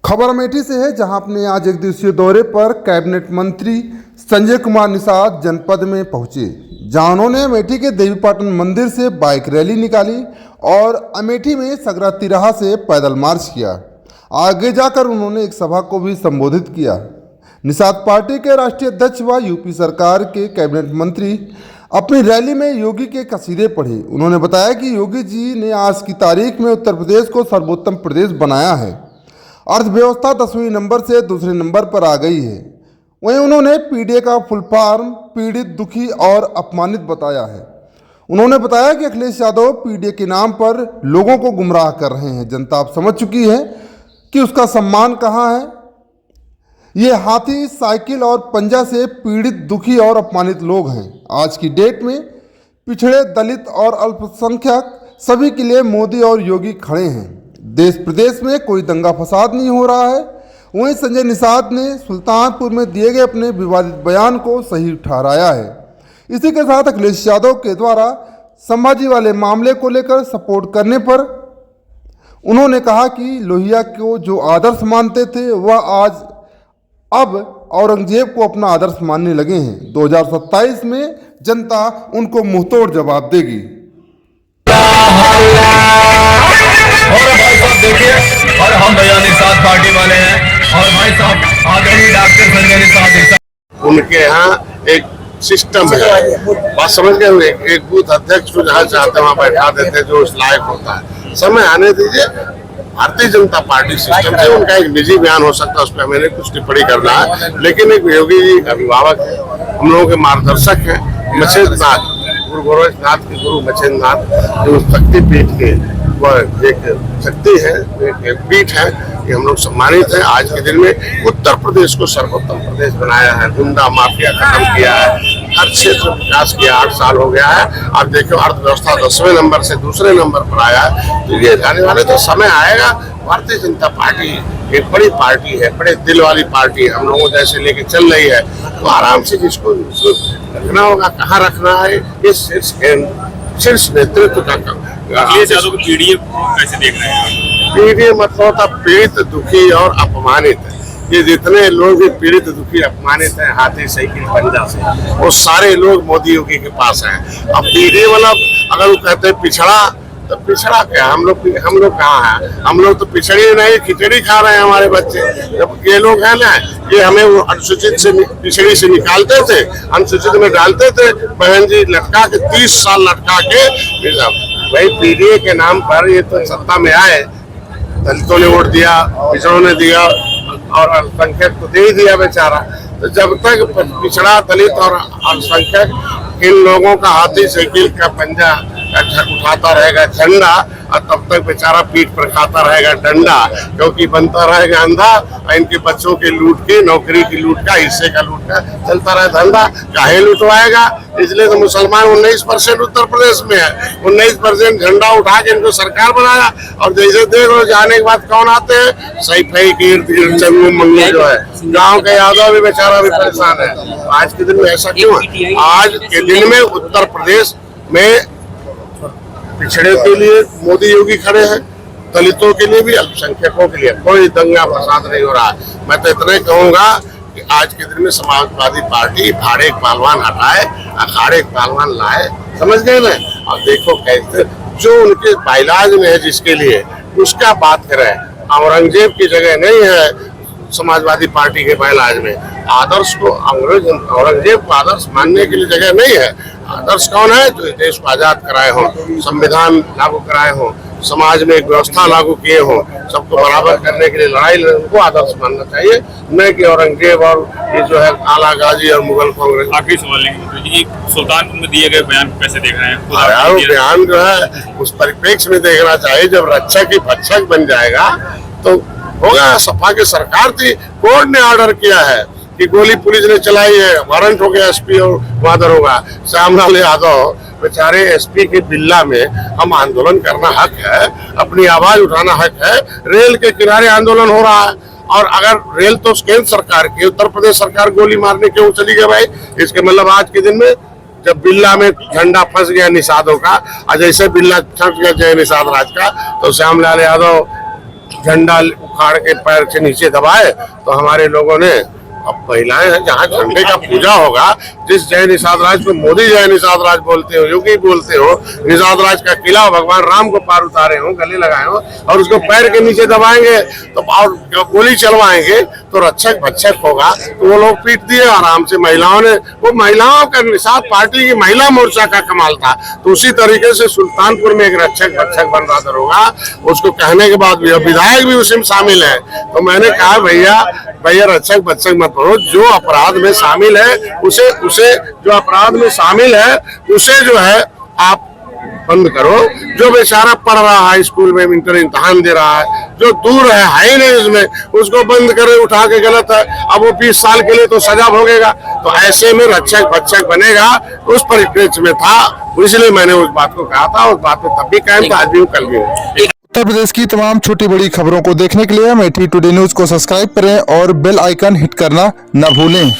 खबर अमेठी से है, जहां अपने आज एक दिवसीय दौरे पर कैबिनेट मंत्री संजय कुमार निषाद जनपद में पहुंचे, जहां उन्होंने अमेठी के देवीपाटन मंदिर से बाइक रैली निकाली और अमेठी में सगरा तिराहा से पैदल मार्च किया। आगे जाकर उन्होंने एक सभा को भी संबोधित किया। निषाद पार्टी के राष्ट्रीय अध्यक्ष व यूपी सरकार के कैबिनेट मंत्री अपनी रैली में योगी के कसीदे पढ़े। उन्होंने बताया कि योगी जी ने आज की तारीख में उत्तर प्रदेश को सर्वोत्तम प्रदेश बनाया है। अर्थव्यवस्था 10वें नंबर से दूसरे नंबर पर आ गई है। वहीं उन्होंने पीडीए का फुल फॉर्म पीड़ित, दुखी और अपमानित बताया है। उन्होंने बताया कि अखिलेश यादव पीडीए के नाम पर लोगों को गुमराह कर रहे हैं। जनता अब समझ चुकी है कि उसका सम्मान कहाँ है। ये हाथी, साइकिल और पंजा से पीड़ित, दुखी और अपमानित लोग हैं। आज की डेट में पिछड़े, दलित और अल्पसंख्यक सभी के लिए मोदी और योगी खड़े हैं। देश प्रदेश में कोई दंगा फसाद नहीं हो रहा है। वहीं संजय निषाद ने सुल्तानपुर में दिए गए अपने विवादित बयान को सही ठहराया है। इसी के साथ अखिलेश यादव के द्वारा संभाजी वाले मामले को लेकर सपोर्ट करने पर उन्होंने कहा कि लोहिया को जो आदर्श मानते थे वह आज अब औरंगजेब को अपना आदर्श मानने लगे हैं। 2027 में जनता उनको मुंहतोड़ जवाब देगी। और भाई साहब देखिए, और हम भैया निषाद पार्टी वाले हैं और भाई साहब आदरणीय डॉक्टर संजय निषाद, उनके यहाँ एक सिस्टम है। बात समझ गए? एक बूथ अध्यक्ष को जहाँ चाहते वहाँ बैठा देते जो उस लायक होता है। समय आने दीजिए। भारतीय जनता पार्टी सिस्टम से उनका एक निजी बयान हो सकता है, उस पर मैंने कुछ टिप्पणी करना है, लेकिन एक योगी जी अभिभावक है, हम लोगों के मार्गदर्शक हैं। मछेंद्रनाथ, गुरु गोरक्षनाथ के गुरु मछेंद्रनाथ जो शक्ति पीठ के वह एक शक्ति है, एक पीठ है, ये हम लोग सम्मानित हैं। आज के दिन में उत्तर प्रदेश को सर्वोत्तम प्रदेश बनाया है, गुंडा माफिया खत्म किया है, हर क्षेत्र विकास किया। 8 साल हो गया है। आप देखो अर्थव्यवस्था 10वें नंबर से दूसरे नंबर पर आया है। तो ये जाने वाले तो समय आएगा। भारतीय जनता पार्टी एक बड़ी पार्टी है, बड़े दिल वाली पार्टी है, हम लोगों जैसे लेके चल रही है। तो आराम से जिसको रखना होगा, कहाँ रखना है, इस शीर्ष नेतृत्व का काम। पीडीए कैसे देख रहे हैं? पीडीए मतलब होता पीड़ित, दुखी और अपमानित है। ये जितने लोग भी पीड़ित, दुखी, अपमानित हैं हाथी, साइकिल, पंजा से, वो सारे लोग मोदी योगी के पास हैं। अब पीडीए वाला अगर वो कहते हैं पिछड़ा, तो पिछड़ा क्या? हम लोग कहाँ हैं? हम लोग तो पिछड़ी नहीं, खिचड़ी खा रहे हैं हमारे बच्चे। जब ये लोग हैं ना, ये हमें वो अनुसूचित से पिछड़ी से निकालते थे, अनुसूचित में डालते थे। बहन जी लटका के 30 साल लटका के, भाई पीडीए के नाम पर ये तो सत्ता में आए, दलितों ने वोट दिया, पिछड़ों ने दिया और अल्पसंख्यक को दे ही दिया बेचारा। तो जब तक पिछड़ा, दलित और अल्पसंख्यक इन लोगों का हाथी, साइकिल का पंजा उठाता रहेगा झंडा, और तब तक बेचारा पीठ पर खाता रहेगा डंडा, क्योंकि बनता रहेगा अंधा। इनके बच्चों के लूट के, नौकरी की लूट का, हिस्से का लूट का चलता रहे धंधा। काहे लुटवाएगा? इसलिए तो मुसलमान 19% उत्तर प्रदेश में है। 19% झंडा उठा के इनको सरकार बनाया। और जैसे देख लो, जाने के बाद कौन आते हैं? सैफई के इर्द गिर्द चंगू मंगू जो है, गाँव के यादव भी बेचारा भी परेशान है। आज के दिन में ऐसा क्यों है? आज के दिन में उत्तर प्रदेश में पिछड़े के लिए मोदी योगी खड़े हैं, दलितों के लिए भी, अल्पसंख्यकों के लिए कोई दंगा फसाद नहीं हो रहा है। मैं तो इतना ही कहूंगा कि आज के दिन में समाजवादी पार्टी भाड़े एक पहलवान हटाए, अखाड़े एक पहलवान लाए। समझ गए ना? और देखो कैसे जो उनके बाइलाज में है, जिसके लिए उसका बात करें। औरंगजेब की जगह नहीं है समाजवादी पार्टी के बाइलाज में। आदर्श को औरंगजेब को आदर्श मानने के लिए जगह नहीं है। आदर्श कौन है? जो देश को आजाद कराए हो, संविधान लागू कराए हो, समाज में एक व्यवस्था लागू किए हो, सबको बराबर करने के लिए लड़ाई लड़े, उनको आदर्श मानना चाहिए, न कि औरंगजेब और ये जो है आला गाजी और मुगल कांग्रेस। आखिरी सवाल लेंगे, सुल्तानपुर में दिए गए बयान कैसे देख रहे हैं? बयान जो है उस परिप्रेक्ष्य में देखना चाहिए। जब रक्षक ही भक्षक बन जाएगा तो होगा। सपा की सरकार थी, कोर्ट ने ऑर्डर किया है कि गोली पुलिस ने चलाई है, वारंट हो गया एसपी और वादर होगा। श्यामलाल यादव बेचारे एसपी के बिल्ला में हम आंदोलन करना हक है, अपनी आवाज उठाना हक है। रेल के किनारे आंदोलन हो रहा है, और अगर रेल तो केंद्र सरकार की, उत्तर प्रदेश सरकार गोली मारने क्यों चली गई भाई? इसके मतलब आज के दिन में जब बिल्ला में झंडा फंस गया निषादों का, और जैसे बिल्ला फंस गया जय निषाद राज का, तो श्यामलाल यादव झंडा उखाड़ के पैर के नीचे दबाए, तो हमारे लोगों ने, अब महिलाएं हैं, जहाँ झंडे का पूजा होगा, जिस जय निषाद राज को मोदी जय निषाद राज बोलते हो, योगी बोलते हो, निषाद राज का किला भगवान राम को पार उतारे हो, गले लगाए हो, और उसको पैर के नीचे दबाएंगे तो और गोली चलवाएंगे तो रक्षक भक्षक होगा, तो वो लोग पीट दिए आराम से। महिलाओं ने, वो महिलाओं का निषाद पार्टी की महिला मोर्चा का कमाल था। तो उसी तरीके से सुल्तानपुर में एक रक्षक भक्षक बन रहा दरोगा, उसको कहने के बाद भी विधायक भी उसमें शामिल है। तो मैंने कहा भैया रक्षक भक्षक मत करो, जो अपराध में शामिल है उसे जो अपराध में शामिल है उसे जो है आप बंद करो। जो बेचारा पढ़ रहा है, स्कूल में इंटर इम्तिहान दे रहा है, जो दूर है ही नहीं इसमें, उसको बंद करे, उठा के गलत है, अब वो 20 साल के लिए तो सजा भोगेगा। तो ऐसे में रक्षक भक्षक बनेगा, उस परिप्रेक्ष्य में था, इसलिए मैंने उस बात को कहा था। उस बात पे तब भी कायम था, आज भी हूँ, कल भी हूँ। उत्तर प्रदेश की तमाम छोटी बड़ी खबरों को देखने के लिए अमेठी टुडे न्यूज को सब्सक्राइब करें और बेल आइकन हिट करना न भूलें।